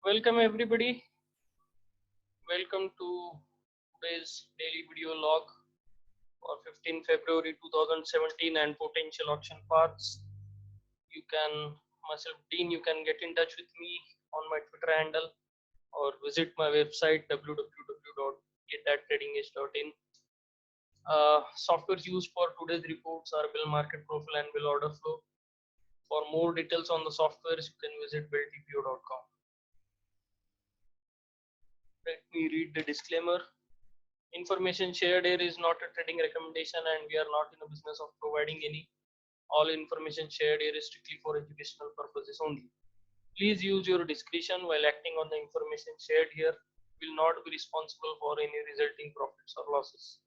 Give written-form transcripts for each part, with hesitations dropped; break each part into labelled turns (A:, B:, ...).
A: Welcome everybody. Welcome to today's daily video log for 15 February 2017 and potential auction paths. You can, myself Dean, you can get in touch with me on my Twitter handle or visit my website www.getthattradingedge.in. Softwares used for today's reports are bill market profile and bill order flow. For more details on the softwares, you can visit billtpo.com. Let me read the disclaimer. Information shared here is not a trading recommendation and we are not in the business of providing any. All information shared here is strictly for educational purposes only. Please use your discretion while acting on the information shared here. Will not be responsible for any resulting profits or losses.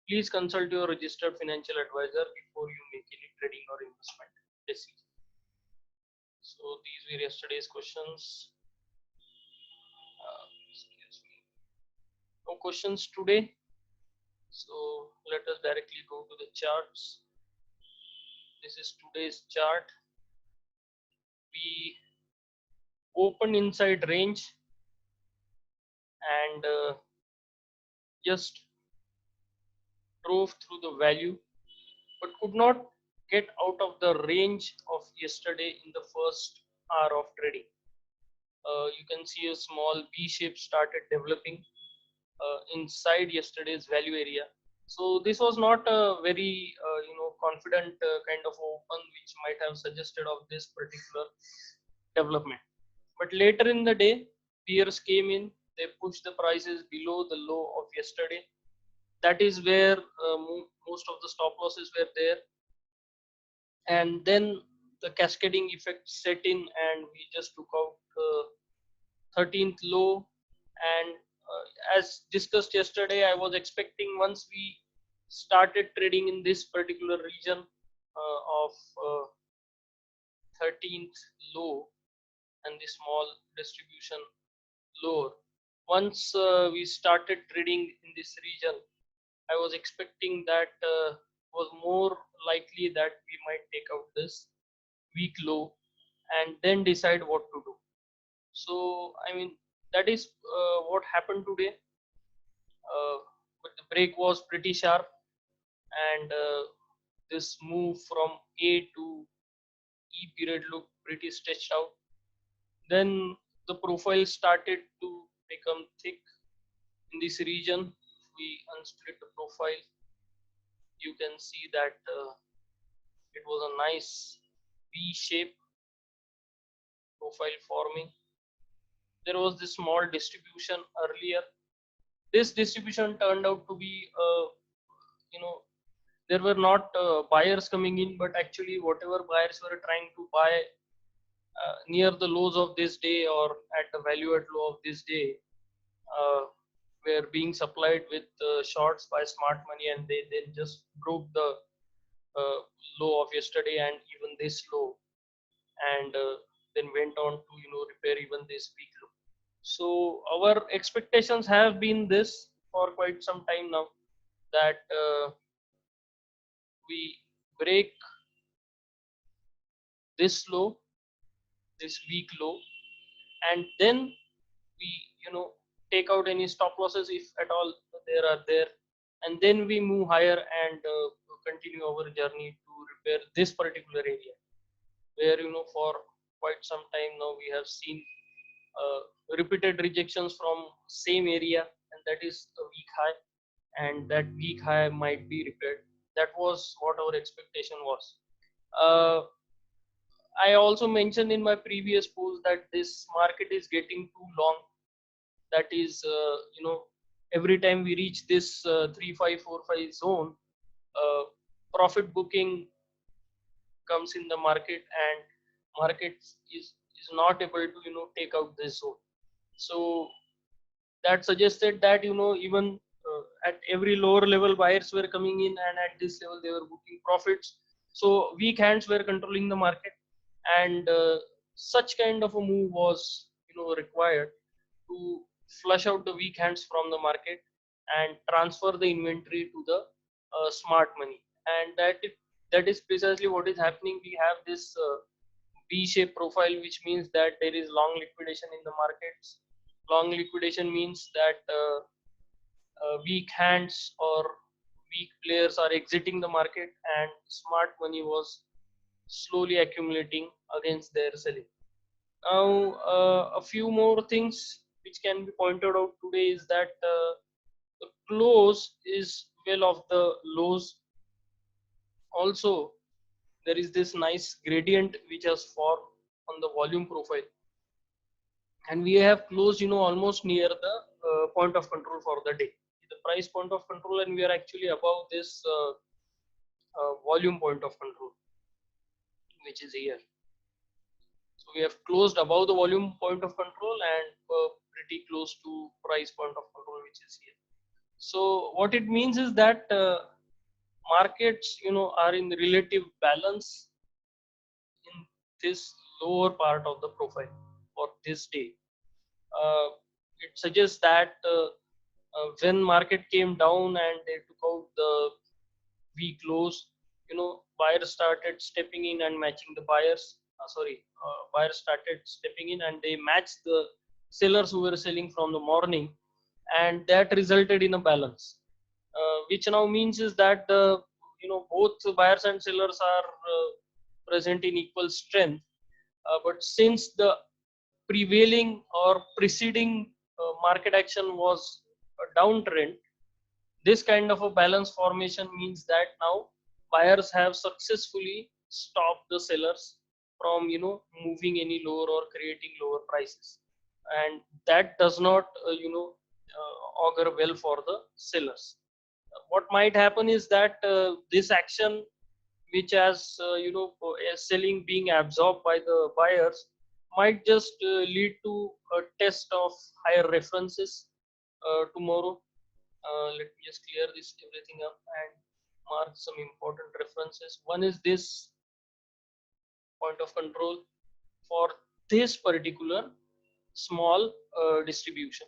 A: Please consult your registered financial advisor before you make any trading or investment decision. So these were yesterday's questions. Excuse me. No questions today. So let us directly go to the charts. This is today's chart. We open inside range and just drove through the value, but could not get out of the range of yesterday in the first hour of trading. You can see a small V shape started developing inside yesterday's value area. So this was not a very confident kind of open which might have suggested of this particular development. But later in the day, peers came in, they pushed the prices below the low of yesterday. That is where most of the stop losses were there. And then the cascading effect set in and we just took out 13th low. And as discussed yesterday, I was expecting once we started trading in this particular region of 13th low and the small distribution lower, once we started trading in this region, I was expecting that was more likely that we might take out this weak low and then decide what to do. So I mean that is what happened today. But the break was pretty sharp and this move from A to E period looked pretty stretched out. Then the profile started to become thick in this region. If we unsplit the profile, you can see that it was a nice V shape profile forming. There was this small distribution earlier. This distribution turned out to be there were not buyers coming in, but actually whatever buyers were trying to buy near the lows of this day or at the value at low of this day uh, were being supplied with shorts by smart money, and they then just broke the low of yesterday and even this low, and then went on to repair even this weak low. So our expectations have been this for quite some time now, that we break this low, this weak low, and then we take out any stop losses if at all there are there, and then we move higher and continue our journey to repair this particular area where for quite some time now we have seen repeated rejections from same area, and that is a weak high, and that weak high might be repaired. That was what our expectation was. I also mentioned in my previous post that this market is getting too long. That is every time we reach this 3545 zone, profit booking comes in the market, and market is not able to take out this zone. So that suggested that even at every lower level buyers were coming in, and at this level they were booking profits, so weak hands were controlling the market, and such kind of a move was required to flush out the weak hands from the market and transfer the inventory to the smart money. And that is precisely what is happening. We have this V-shaped profile, which means that there is long liquidation in the markets. Long liquidation means that weak hands or weak players are exiting the market, and smart money was slowly accumulating against their selling. Now, a few more things which can be pointed out today is that the close is well of the lows. Also, there is this nice gradient which has formed on the volume profile, and we have closed, almost near the point of control for the day, the price point of control, and we are actually above this volume point of control, which is here. So we have closed above the volume point of control and pretty close to price point of control, which is here. So what it means is that markets, are in relative balance in this lower part of the profile for this day. Uh, it suggests that when market came down and they took out the weak lows, buyers started stepping in and matching the buyers. Buyers started stepping in and they matched the sellers who were selling from the morning, and that resulted in a balance. Which now means is that the both buyers and sellers are present in equal strength. But since the prevailing or preceding market action was a downtrend, this kind of a balance formation means that now buyers have successfully stopped the sellers from moving any lower or creating lower prices, and that does not augur well for the sellers. What might happen is that this action, which has selling being absorbed by the buyers, might just lead to a test of higher references tomorrow. Let me just clear this everything up and mark some important references. One is this point of control for this particular small distribution.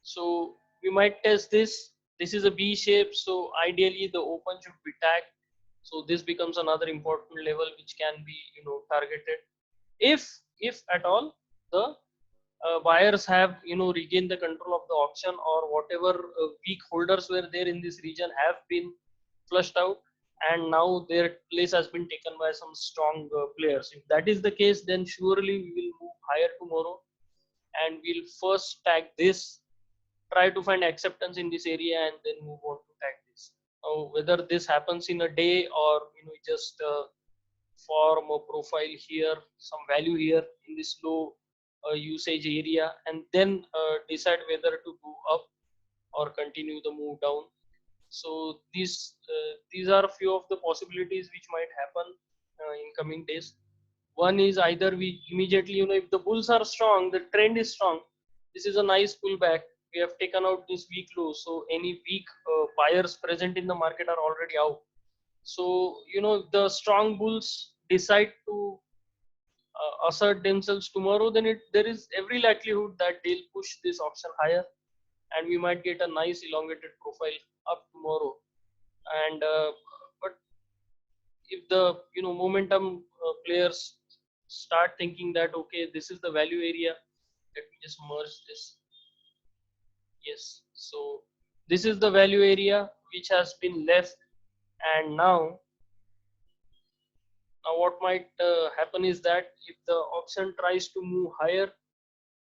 A: So we might test this. This is a B shape, so ideally the open should be tagged. So this becomes another important level which can be targeted if at all the buyers have regained the control of the auction, or whatever weak holders were there in this region have been flushed out, and now their place has been taken by some strong players. If that is the case, then surely we will move higher tomorrow, and we'll first tag this, try to find acceptance in this area, and then move on to tag this. Now, whether this happens in a day or just form a profile here, some value here in this low usage area, and then decide whether to go up or continue the move down. So these are a few of the possibilities which might happen in coming days. One is either we immediately, if the bulls are strong, the trend is strong, this is a nice pullback, we have taken out this weak low, so any weak buyers present in the market are already out. So if the strong bulls decide to assert themselves tomorrow, then there is every likelihood that they'll push this auction higher, and we might get a nice elongated profile up tomorrow. And but if the momentum players start thinking that okay, this is the value area, let me just merge this. Yes, so this is the value area which has been left, and now what might happen is that if the auction tries to move higher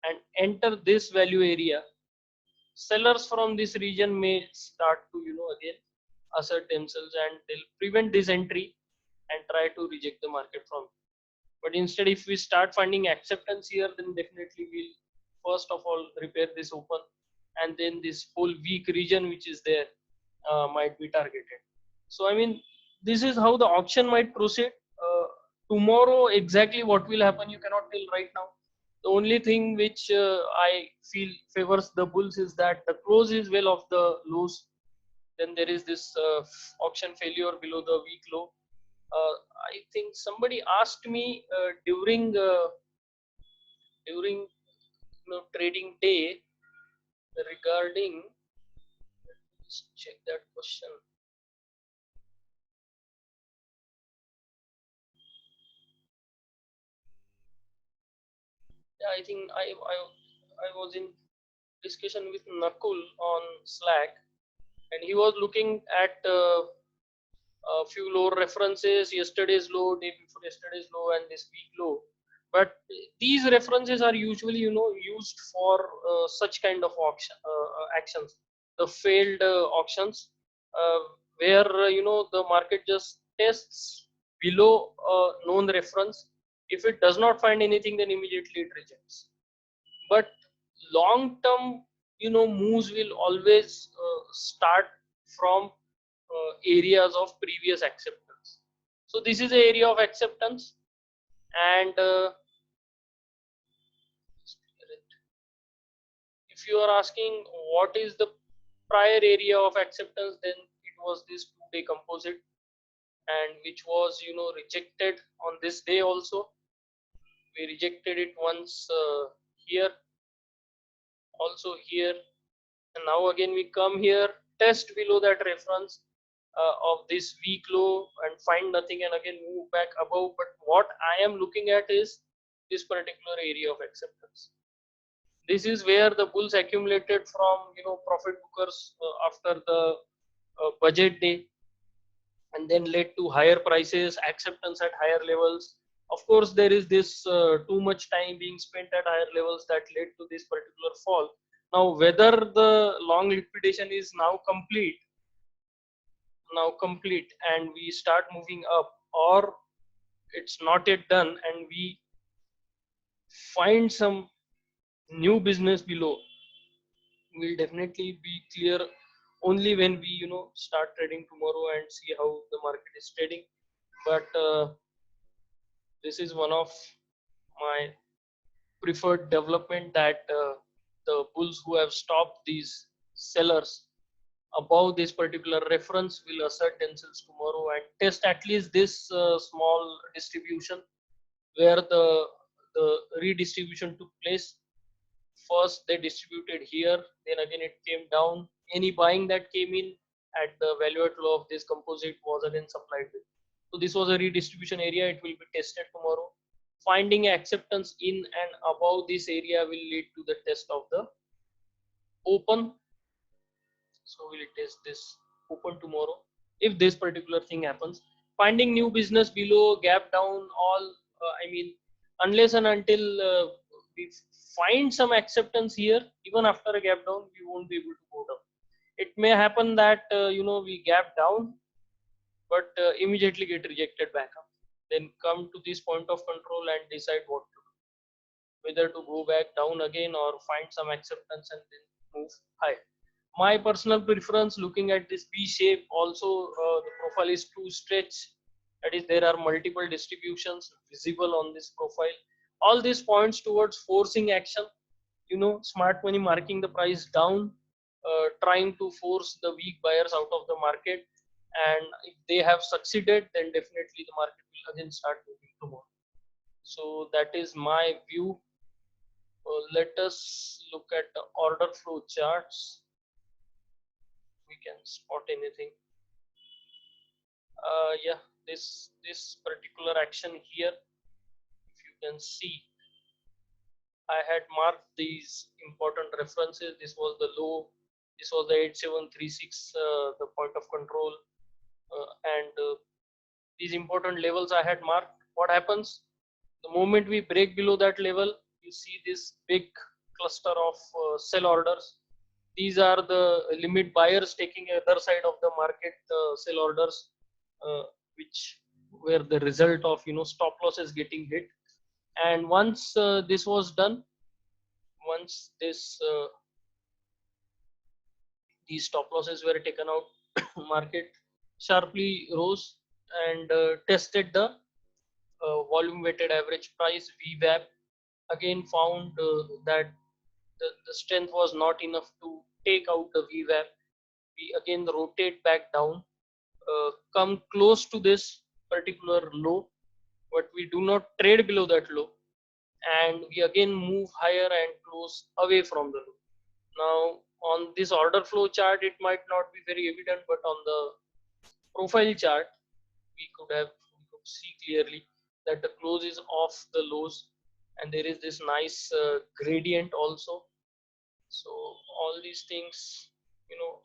A: and enter this value area, sellers from this region may start to again assert themselves, and they'll prevent this entry and try to reject the market from it. But instead, if we start finding acceptance here, then definitely we'll first of all repair this open, and then this whole weak region which is there might be targeted. So I mean, this is how the auction might proceed. Tomorrow exactly what will happen, you cannot tell right now. The only thing which I feel favors the bulls is that the close is well of the lows, then there is this auction failure below the weak low. uh, I think somebody asked me during trading day regarding, let's check that question. I think I was in discussion with Nakul on Slack, and he was looking at a few low references, yesterday's low, day before yesterday's low, and this week low. But these references are usually, used for such kind of actions, the failed auctions, uh, where the market just tests below a known reference. If it does not find anything, then immediately it rejects. But long term moves will always start from areas of previous acceptance. So this is the area of acceptance, and if you are asking what is the prior area of acceptance, then it was this 2-day composite, and which was rejected on this day also. We rejected it once here, also here, and now again we come here, test below that reference of this week low and find nothing, and again move back above. But what I am looking at is this particular area of acceptance. This is where the bulls accumulated from profit bookers after the budget day, and then led to higher prices, acceptance at higher levels. Of course, there is this too much time being spent at higher levels that led to this particular fall. Now, whether the long liquidation is now complete, and we start moving up, or it's not yet done and we find some new business below, will definitely be clear only when we start trading tomorrow and see how the market is trading. But this is one of my preferred development, that the bulls who have stopped these sellers above this particular reference will assert themselves tomorrow and test at least this small distribution where the redistribution took place. First they distributed here, then again it came down. Any buying that came in at the value at low of this composite was again supplied with. So this was a redistribution area. It will be tested tomorrow. Finding acceptance in and above this area will lead to the test of the open. So we'll test this open tomorrow. If this particular thing happens, finding new business below, gap down, all unless and until we find some acceptance here, even after a gap down we won't be able to go down. It may happen that we gap down, but immediately get rejected back up, then come to this point of control and decide what to do, whether to go back down again or find some acceptance and then move high. My personal preference, looking at this B shape, also the profile is too stretched. That is, there are multiple distributions visible on this profile. All this points towards forcing action. Smart money marking the price down, trying to force the weak buyers out of the market. And if they have succeeded, then definitely the market will again start moving tomorrow. So that is my view. Let us look at the order flow charts. We can spot anything. Yeah, this particular action here, if you can see, I had marked these important references. This was the low, this was the 8736, the point of control, and these important levels I had marked. What happens the moment we break below that level? You see this big cluster of sell orders. These are the limit buyers taking other side of the market sell orders, uh, which were the result of stop losses getting hit. And once this was done, once these stop losses were taken out, market sharply rose and tested the volume weighted average price VWAP. Again found that the strength was not enough to take out the VWAP. We again rotate back down, come close to this particular low, but we do not trade below that low, and we again move higher and close away from the low. Now on this order flow chart it might not be very evident, but on the profile chart we could see clearly that the close is off the lows, and there is this nice gradient also. So all these things, you know,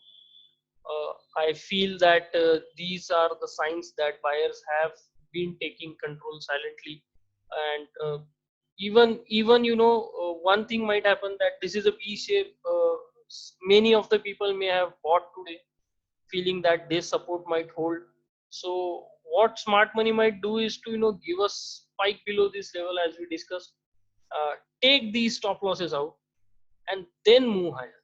A: I feel that these are the signs that buyers have been taking control silently. And even one thing might happen, that this is a V shape. Many of the people may have bought today feeling that this support might hold. So what smart money might do is to give us spike below this level, as we discussed, take these stop losses out, and then move higher,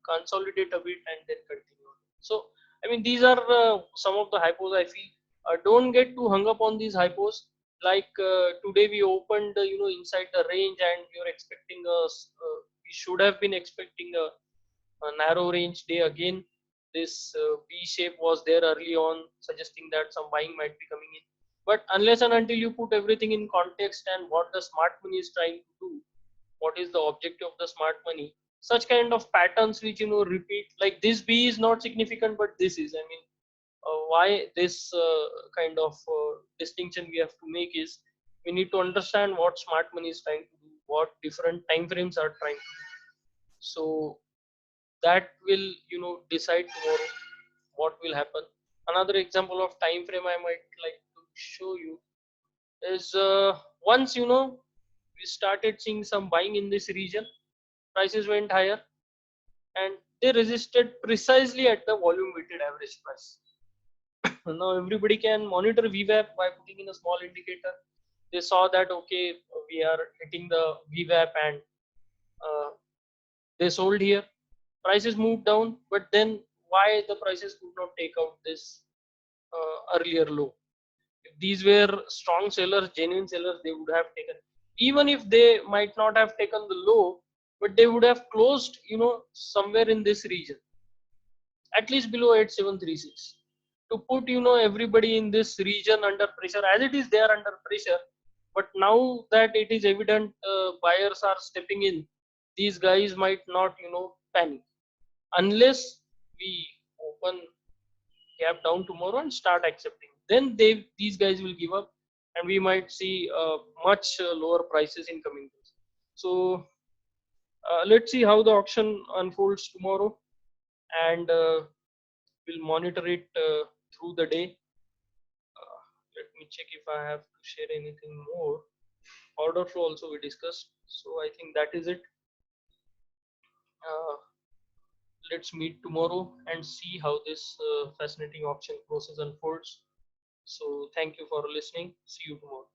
A: consolidate a bit, and then continue. So I mean, these are some of the hypos I feel. Don't get too hung up on these hypos. Like today we opened inside the range, and we are expecting we should have been expecting a narrow range day again. This V shape was there early on, suggesting that some buying might be coming in. But unless and until you put everything in context and what the smart money is trying to do, what is the objective of the smart money, such kind of patterns which repeat, like this B is not significant, but this is. I mean, why this kind of distinction we have to make is, we need to understand what smart money is trying to do, what different time frames are trying to do. So that will decide tomorrow what will happen. Another example of time frame I might like to show you is, once we started seeing some buying in this region, prices went higher, and they resisted precisely at the volume weighted average price. Now everybody can monitor VWAP by putting in a small indicator. They saw that okay, we are hitting the VWAP, and uh, they sold here. Prices moved down, but then why the prices could not take out this earlier low? If these were strong sellers, genuine sellers, they would have taken. Even if they might not have taken the low, but they would have closed, somewhere in this region, at least below 8736, to put everybody in this region under pressure. As it is, they are under pressure, but now that it is evident buyers are stepping in, these guys might not panic, unless we open gap down tomorrow and start accepting. Then these guys will give up, and we might see much lower prices in coming days. So let's see how the auction unfolds tomorrow, and we'll monitor it through the day. Let me check if I have to share anything more. Order flow also we discussed, so I think that is it. uh, let's meet tomorrow and see how this fascinating auction process unfolds. So thank you for listening. See you tomorrow.